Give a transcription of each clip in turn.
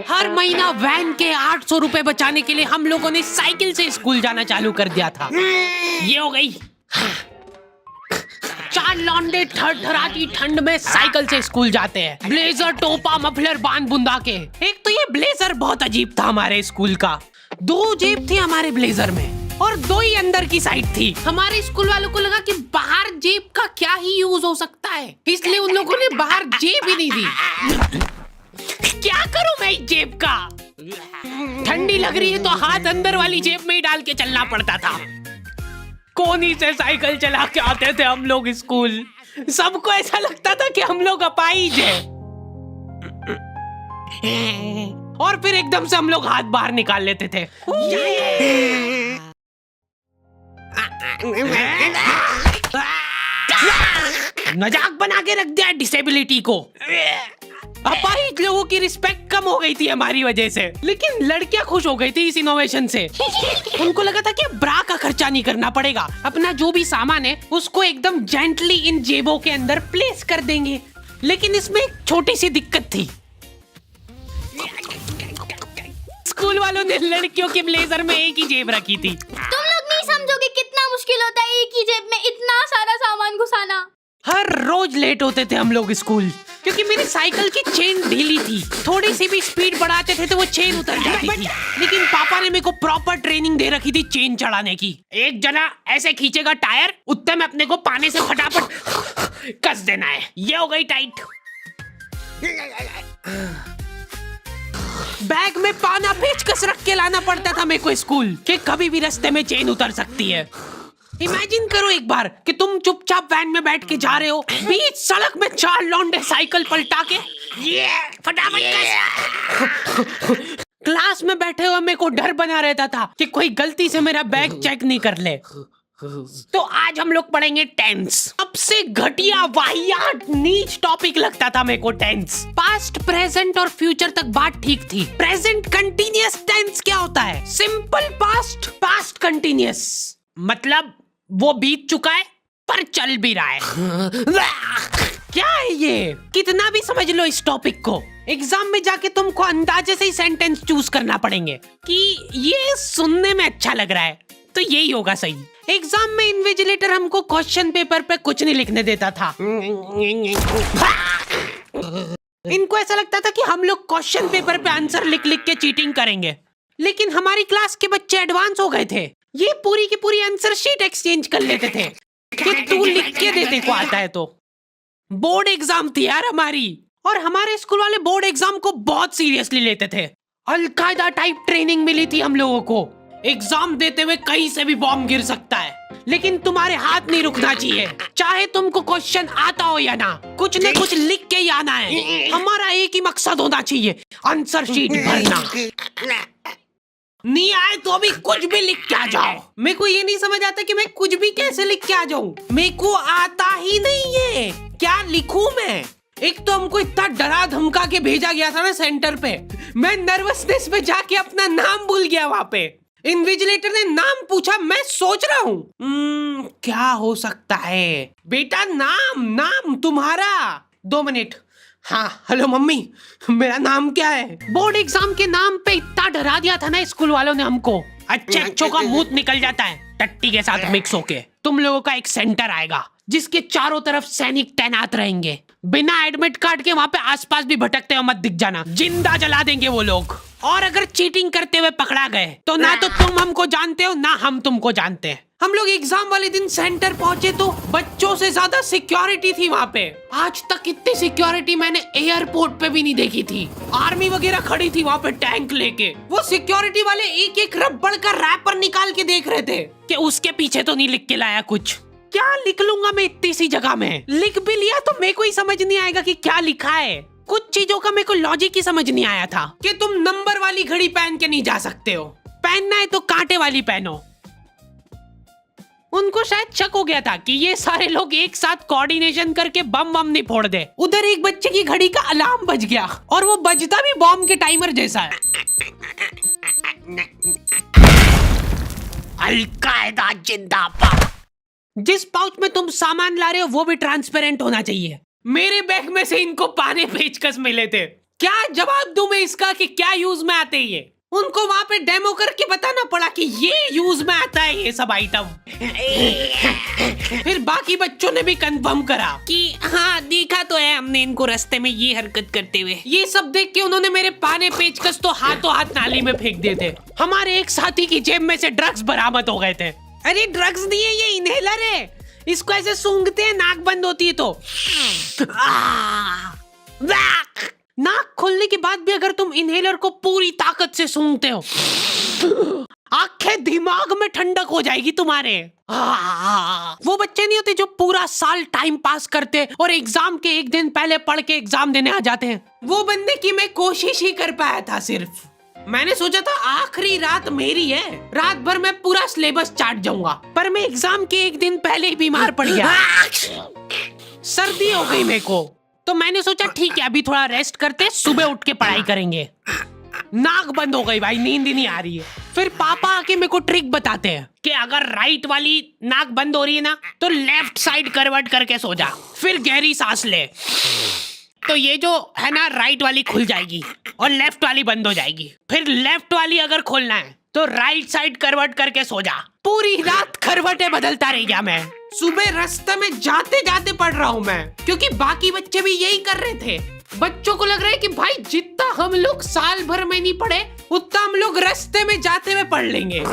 हर महीना वैन के 800 रुपए बचाने के लिए हम लोगों ने साइकिल से स्कूल जाना चालू कर दिया था। ये हो गई। चार लौंडे थरथराती ठंड में साइकिल से स्कूल जाते हैं, ब्लेजर, टोपा, मफलर बांध बुंदा के। एक तो ये ब्लेजर बहुत अजीब था हमारे स्कूल का। 2 जेब थी हमारे ब्लेजर में और 2 ही अंदर की साइड थी। हमारे स्कूल वालों को लगा कि बाहर जेब का क्या ही यूज हो सकता है, इसलिए उन लोगों ने बाहर जेब ही नहीं दी। क्या करूं मैं इस जेब का? ठंडी लग रही है तो हाथ अंदर वाली जेब में ही डाल के चलना पड़ता था। कोनी से साइकिल चला के आते थे हम लोग स्कूल। सबको ऐसा लगता था कि हम लोग अपाहिज हैं। और फिर एकदम से हम लोग हाथ बाहर निकाल लेते थे। मजाक बना के रख दिया डिसेबिलिटी को। अपाहिज लोगों की रिस्पेक्ट कम हो गई थी हमारी वजह से, लेकिन लड़कियां खुश हो गई थी इस इनोवेशन से। उनको लगा था कि ब्रा का खर्चा नहीं करना पड़ेगा, अपना जो भी सामान है उसको एकदम जेंटली इन जेबों के अंदर प्लेस कर देंगे। लेकिन इसमें एक छोटी सी दिक्कत थी। स्कूल वालों ने लड़कियों के ब्लेजर में एक ही जेब रखी थी। तुम लोग नहीं समझोगे कितना मुश्किल होता है एक ही जेब में इतना सारा सामान घुसाना। हर रोज लेट होते थे हम लोग स्कूल, क्योंकि मेरी साइकिल की चेन ढीली थी। थोड़ी सी भी स्पीड बढ़ाते थे तो वो चेन उतर जाती थी। लेकिन पापा ने मेरे को प्रॉपर ट्रेनिंग दे रखी थी चेन चढ़ाने की। एक जना ऐसे खींचेगा टायर, उतने में अपने को पानी से फटाफट कस देना है। ये हो गई टाइट। बैग में पाना पेचकस रख के लाना पड़ता था मेरे को स्कूल, कि कभी भी रास्ते में चेन उतर सकती है। इमेजिन करो एक बार कि तुम चुपचाप वैन में बैठ के जा रहे हो, बीच सड़क में 4 लौंडे साइकिल पलटा के ये फटाफट क्लास में बैठे हुए मेरे को डर बना रहता था कि कोई गलती से मेरा बैग चेक नहीं कर ले। तो आज हम लोग पढ़ेंगे टेंस। सबसे घटिया, वाहियात, नीच टॉपिक लगता था मेरे को टेंस। पास्ट, प्रेजेंट और फ्यूचर तक बात ठीक थी। प्रेजेंट कंटीन्यूअस टेंस क्या होता है? सिंपल पास्ट, पास्ट कंटीन्यूअस, मतलब वो बीत चुका है पर चल भी रहा है। क्या है ये? कितना भी समझ लो इस टॉपिक को, एग्जाम में जाके तुमको अंदाजे से ही सेंटेंस चूज करना पड़ेंगे कि ये सुनने में अच्छा लग रहा है तो यही होगा सही। एग्जाम में इन्विजिलेटर हमको क्वेश्चन पेपर पे कुछ नहीं लिखने देता था। इनको ऐसा लगता था कि हम लोग क्वेश्चन पेपर पे आंसर लिख लिख के चीटिंग करेंगे। लेकिन हमारी क्लास के बच्चे एडवांस हो गए थे, ये पूरी की पूरी आंसर शीट एक्सचेंज कर लेते थे कि तू लिख के दे, को आता है तो। बोर्ड एग्जाम थी यार हमारी, और हमारे स्कूल वाले बोर्ड एग्जाम को बहुत सीरियसली लेते थे। अलकायदा टाइप ट्रेनिंग मिली थी हम लोगों को। एग्जाम देते हुए कहीं से भी बॉम्ब गिर सकता है, लेकिन तुम्हारे हाथ नहीं रुकना चाहिए, चाहे तुमको क्वेश्चन आता हो या ना, कुछ न कुछ लिख के ही आना है। हमारा एक ही मकसद होना चाहिए, आंसर शीट भरना। नहीं आए तो अभी कुछ भी लिख के आ जाओ। मेरे को ये नहीं समझ आता कि मैं कुछ भी कैसे लिख के आ जाऊं, मेरे को आता ही नहीं है, क्या लिखूं मैं? एक तो हमको इतना डरा धमका के भेजा गया था ना सेंटर पे, मैं नर्वसनेस में जाके अपना नाम भूल गया वहां पे। इन्विजिलेटर ने नाम पूछा, मैं सोच रहा हूँ क्या हो सकता है। बेटा नाम तुम्हारा। 2 मिनट। हाँ हेलो मम्मी, मेरा नाम क्या है? बोर्ड एग्जाम के नाम पे इतना डरा दिया था ना स्कूल वालों ने हमको, अच्छों का मुंह निकल जाता है टट्टी के साथ मिक्स होके। तुम लोगों का एक सेंटर आएगा जिसके चारों तरफ सैनिक तैनात रहेंगे। बिना एडमिट कार्ड के वहाँ पे आसपास भी भटकते हुए मत दिख जाना, जिंदा जला देंगे वो लोग। और अगर चीटिंग करते हुए पकड़ा गए तो ना तो तुम हमको जानते हो ना हम तुमको जानते हैं। हम लोग एग्जाम वाले दिन सेंटर पहुंचे तो बच्चों से ज्यादा सिक्योरिटी थी वहाँ पे। आज तक इतनी सिक्योरिटी मैंने एयरपोर्ट पे भी नहीं देखी थी। आर्मी वगैरह खड़ी थी वहाँ पे टैंक लेके। वो सिक्योरिटी वाले एक एक रबड़ का रैपर निकाल के देख रहे थे कि उसके पीछे तो नहीं लिख के लाया कुछ। क्या लिख लूंगा मैं इतनी सी जगह में? लिख भी लिया तो मेरे को ही समझ नहीं आएगा कि क्या लिखा है। कुछ चीजों का मेरे को लॉजिक ही समझ नहीं आया था कि तुम नंबर वाली घड़ी पहन के नहीं जा सकते हो, पहनना है तो कांटे वाली पहनो। उनको शायद शक हो गया था कि ये सारे लोग एक साथ कोऑर्डिनेशन करके बम नहीं फोड़ दे। उधर एक बच्चे की घड़ी का अलार्म बज गया और वो बजता भी बॉम्ब के टाइमर जैसा है। अलकायदा जिंदाबाद। जिस पाउच में तुम सामान ला रहे हो वो भी ट्रांसपेरेंट होना चाहिए। मेरे बैग में से इनको पाने पेचकस मिले थे, क्या जवाब दूं मैं इसका कि क्या यूज में आते हैं ये? उनको वहाँ पे डेमो करके बताना पड़ा कि ये यूज में आता है ये सब आइटम। फिर बाकी बच्चों ने भी कंफर्म करा कि हाँ देखा तो है हमने इनको रास्ते में ये हरकत करते हुए। ये सब देख के उन्होंने मेरे पाने पेचकस तो हाथों हाथ नाली में फेंक दिए थे। हमारे एक साथी की जेब में से ड्रग्स बरामद हो गए थे। अरे ड्रग्स नहीं है, ये इनहेलर है। इसको ऐसे सूंघते हैं, नाक बंद होती है तो नाक खोलने के बाद भी अगर तुम इनहेलर को पूरी ताकत से सूंघते हो, आंखें दिमाग में ठंडक हो जाएगी तुम्हारे। वो बच्चे नहीं होते जो पूरा साल टाइम पास करते और एग्जाम के एक दिन पहले पढ़ के एग्जाम देने आ जाते हैं। वो बनने की मैं कोशिश ही कर पाया था। सिर्फ मैंने सोचा था आखिरी रात मेरी है, रात भर मैं पूरा सिलेबस चाट जाऊंगा, पर मैं एग्जाम के एक दिन पहले ही बीमार पड़ गया। सर्दी हो गई मेरे को, तो मैंने सोचा ठीक है अभी थोड़ा रेस्ट करते, सुबह उठ के पढ़ाई करेंगे। नाक बंद हो गई भाई, नींद ही नहीं आ रही है। फिर पापा आके मेरे को ट्रिक बताते हैं कि अगर राइट वाली नाक बंद हो रही है ना तो लेफ्ट साइड करवट करके सो जा, फिर गहरी सांस ले, तो ये जो है ना राइट वाली खुल जाएगी और लेफ्ट वाली बंद हो जाएगी। फिर लेफ्ट वाली अगर खोलना है तो राइट साइड करवट करके सो जा। पूरी रात करवटें बदलता रह गया मैं। सुबह रास्ते में जाते जाते पढ़ रहा हूँ मैं, क्योंकि बाकी बच्चे भी यही कर रहे थे। बच्चों को लग रहा है कि भाई जितना हम लोग साल भर में नहीं पढ़े उतना हम लोग रास्ते में जाते हुए पढ़ लेंगे।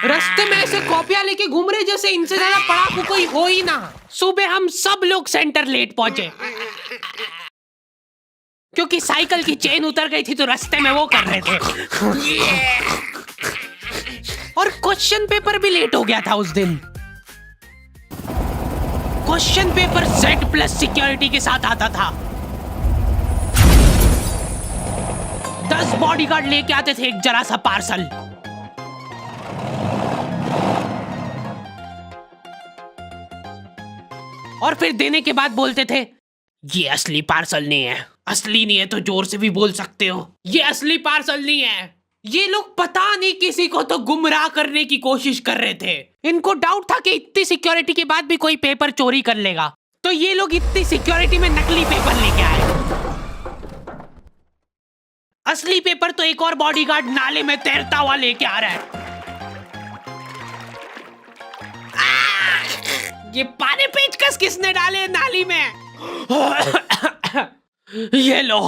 रास्ते में ऐसे कॉपियां लेके घूम रहे जैसे इनसे ज्यादा पढ़ाकू कोई हो ही ना। सुबह हम सब लोग सेंटर लेट पहुंचे क्योंकि साइकिल की चेन उतर गई थी, तो रास्ते में वो कर रहे थे। और क्वेश्चन पेपर भी लेट हो गया था उस दिन। क्वेश्चन पेपर Z+ सिक्योरिटी के साथ आता था। 10 बॉडीगार्ड लेके आते थे एक जरा सा पार्सल। और फिर देने के बाद बोलते थे ये असली पार्सल नहीं है। असली नहीं है तो जोर से भी बोल सकते हो, ये असली पार्सल नहीं है। ये लोग पता नहीं किसी को तो गुमराह करने की कोशिश कर रहे थे। इनको डाउट था कि इतनी सिक्योरिटी के बाद भी कोई पेपर चोरी कर लेगा, तो ये लोग इतनी सिक्योरिटी में नकली पेपर लेके आए। असली पेपर तो एक और बॉडीगार्ड नाले में तैरता हुआ लेके आ रहा है। ये पाने पेचकस किसने डाले नाली में? ये लो।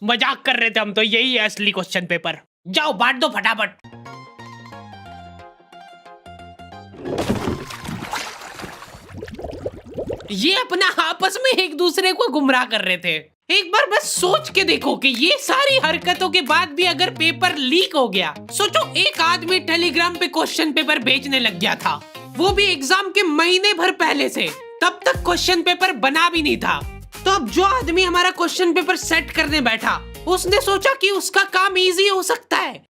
मजाक कर रहे थे हम तो, यही है असली क्वेश्चन पेपर। जाओ बांट दो फटाफट। ये अपना आपस में एक दूसरे को गुमराह कर रहे थे। एक बार बस सोच के देखो कि ये सारी हरकतों के बाद भी अगर पेपर लीक हो गया, सोचो एक आदमी टेलीग्राम पे क्वेश्चन पेपर बेचने लग गया था, वो भी एग्जाम के महीने भर पहले से, तब तक क्वेश्चन पेपर बना भी नहीं था। तो अब जो आदमी हमारा क्वेश्चन पेपर सेट करने बैठा, उसने सोचा कि उसका काम इजी हो सकता है,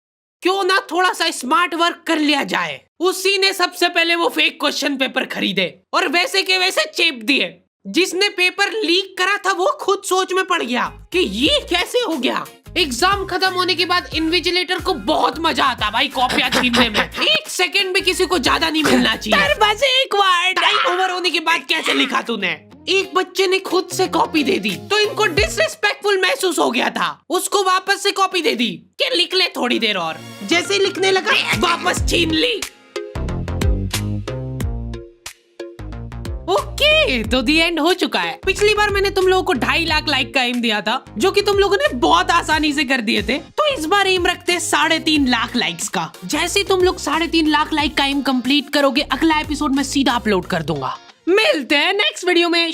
क्यों ना थोड़ा सा स्मार्ट वर्क कर लिया जाए। उसी ने सबसे पहले वो फेक क्वेश्चन पेपर खरीदे और वैसे के वैसे चेप दिए। जिसने पेपर लीक करा था वो खुद सोच में पड़ गया कि ये कैसे हो गया। एग्जाम खत्म होने के बाद इन्विजिलेटर को बहुत मजा आता भाई कॉपियां छीनने में। एक सेकंड भी किसी को ज्यादा नहीं मिलना चाहिए। बस एक बार टाइम ओवर होने के बाद कैसे लिखा तूने? एक बच्चे ने खुद से कॉपी दे दी तो इनको डिसरिस्पेक्टफुल महसूस हो गया था। उसको वापस से कॉपी दे दी कि लिख ले थोड़ी देर और। जैसे ही लिखने लगा वापस छीन ली। ओके, तो दी एंड हो चुका है। पिछली बार मैंने तुम लोगों को 2.5 लाख लाइक का एम दिया था, जो कि तुम लोगों ने बहुत आसानी से कर दिए थे। तो इस बार एम रखते 3.5 लाख लाइक्स का। जैसे ही तुम लोग 3.5 लाख लाइक का एम कंप्लीट करोगे, अगला एपिसोड में सीधा अपलोड कर दूंगा। मिलते हैं नेक्स्ट वीडियो में।